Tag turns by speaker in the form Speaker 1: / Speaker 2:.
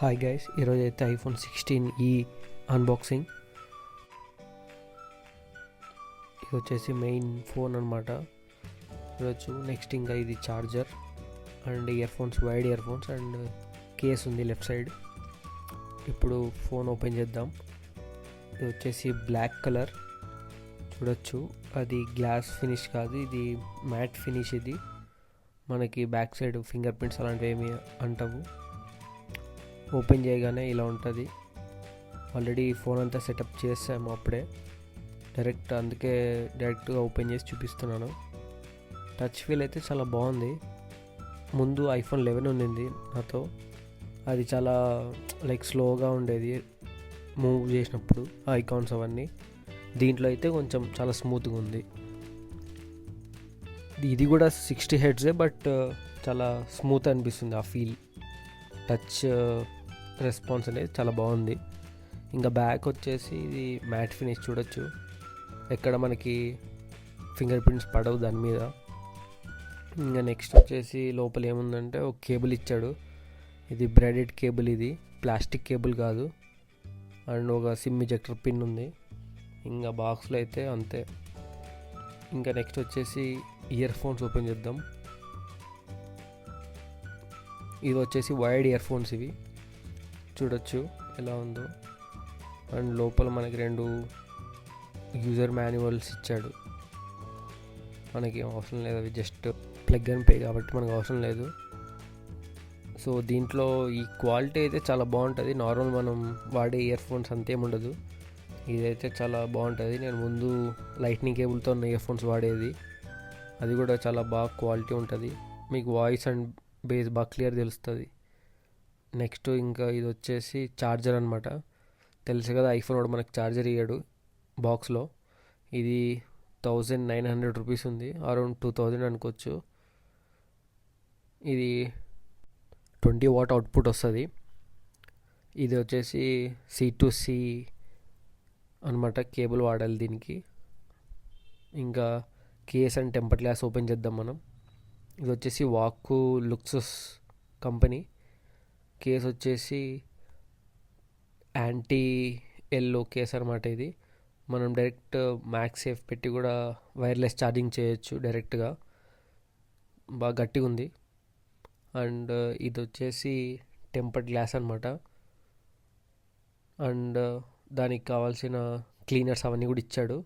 Speaker 1: Hi guys, ఈరోజు అయితే iPhone 16e unboxing. ఇది వచ్చేసి మెయిన్ ఫోన్ అనమాట. చూడొచ్చు. నెక్స్ట్ ఇంకా ఇది charger and wide ear phones and case ఉంది లెఫ్ట్ సైడ్. ఇప్పుడు ఫోన్ ఓపెన్ చేద్దాం. ఇది వచ్చేసి బ్లాక్ కలర్. చూడొచ్చు, అది గ్లాస్ ఫినిష్ కాదు, ఇది మ్యాట్ ఫినిష్. ఇది మనకి బ్యాక్ సైడ్ ఫింగర్ ప్రింట్స్ అలాంటివి ఏమి అంటవు. ఓపెన్ చేయగానే ఇలా ఉంటుంది. ఆల్రెడీ ఫోన్ అంతా సెటప్ చేసాము అప్పుడే, అందుకే డైరెక్ట్గా ఓపెన్ చేసి చూపిస్తున్నాను. టచ్ ఫీల్ అయితే చాలా బాగుంది. ముందు ఐఫోన్ 11 ఉండింది నాతో, అది చాలా స్లోగా ఉండేది మూవ్ చేసినప్పుడు ఐకాన్స్ అవన్నీ. దీంట్లో అయితే కొంచెం చాలా స్మూత్గా ఉంది. ఇది కూడా 60 Hz, బట్ చాలా స్మూత్ అనిపిస్తుంది. ఆ ఫీల్, టచ్ రెస్పాన్స్ అనేది చాలా బాగుంది. ఇంకా బ్యాక్ వచ్చేసి ఇది మ్యాట్ ఫినిష్. చూడొచ్చు, ఎక్కడ మనకి ఫింగర్ ప్రింట్స్ పడవు దాని మీద. ఇంకా నెక్స్ట్ వచ్చేసి లోపల ఏముందంటే ఒక కేబుల్ ఇచ్చాడు. ఇది బ్రాడెడ్ కేబుల్, ఇది ప్లాస్టిక్ కేబుల్ కాదు. అండ్ ఒక సిమ్ ఇజెక్టర్ పిన్ ఉంది. ఇంకా బాక్స్లో అయితే అంతే. ఇంకా నెక్స్ట్ వచ్చేసి ఇయర్ ఫోన్స్ ఓపెన్ చేద్దాం. ఇది వచ్చేసి వైడ్ ఇయర్ ఫోన్స్ ఇవి. చూడొచ్చు ఎలా ఉందో. అండ్ లోపల మనకి 2 యూజర్ మాన్యువల్స్ ఇచ్చాడు. మనకి అవసరం లేదు, అవి జస్ట్ ప్లగ్ అండ్ పే కాబట్టి మనకు అవసరం లేదు. సో దీంట్లో ఈ క్వాలిటీ అయితే చాలా బాగుంటుంది. నార్మల్ మనం వాడే ఇయర్ ఫోన్స్ అంతేముండదు. ఇదైతే చాలా బాగుంటుంది. నేను ముందు లైట్నింగ్ కేబుల్తో ఉన్న ఇయర్ ఫోన్స్ వాడేది, అది కూడా చాలా బాగా క్వాలిటీ ఉంటుంది. మీకు వాయిస్ అండ్ బేస్ బాగా క్లియర్ తెలుస్తుంది. నెక్స్ట్ ఇంకా ఇది వచ్చేసి ఛార్జర్ అనమాట. తెలుసు కదా, ఐఫోన్ కూడా మనకు ఛార్జర్ ఇయ్యాడు బాక్స్లో. ఇది 1900 రూపీస్ ఉంది, అరౌండ్ 2000 అనుకోవచ్చు. ఇది 20 వాట్ అవుట్పుట్ వస్తుంది. ఇది వచ్చేసి C2C అనమాట, కేబుల్ వాడాలి దీనికి. ఇంకా case and temper glass open చేద్దాం మనం. ఇది వచ్చేసి వాక్కు లుక్సస్ కంపెనీ. కేస్ వచ్చేసి యాంటీ ఎల్లో కేస్ అనమాట. ఇది మనం డైరెక్ట్ మ్యాక్సేఫ్ పెట్టి కూడా వైర్లెస్ ఛార్జింగ్ చేయొచ్చు డైరెక్ట్గా. బాగా గట్టిగా ఉంది. అండ్ ఇది వచ్చేసి టెంపర్డ్ గ్లాస్ అనమాట. అండ్ దానికి కావాల్సిన క్లీనర్స్ అవన్నీ కూడా ఇచ్చాడు.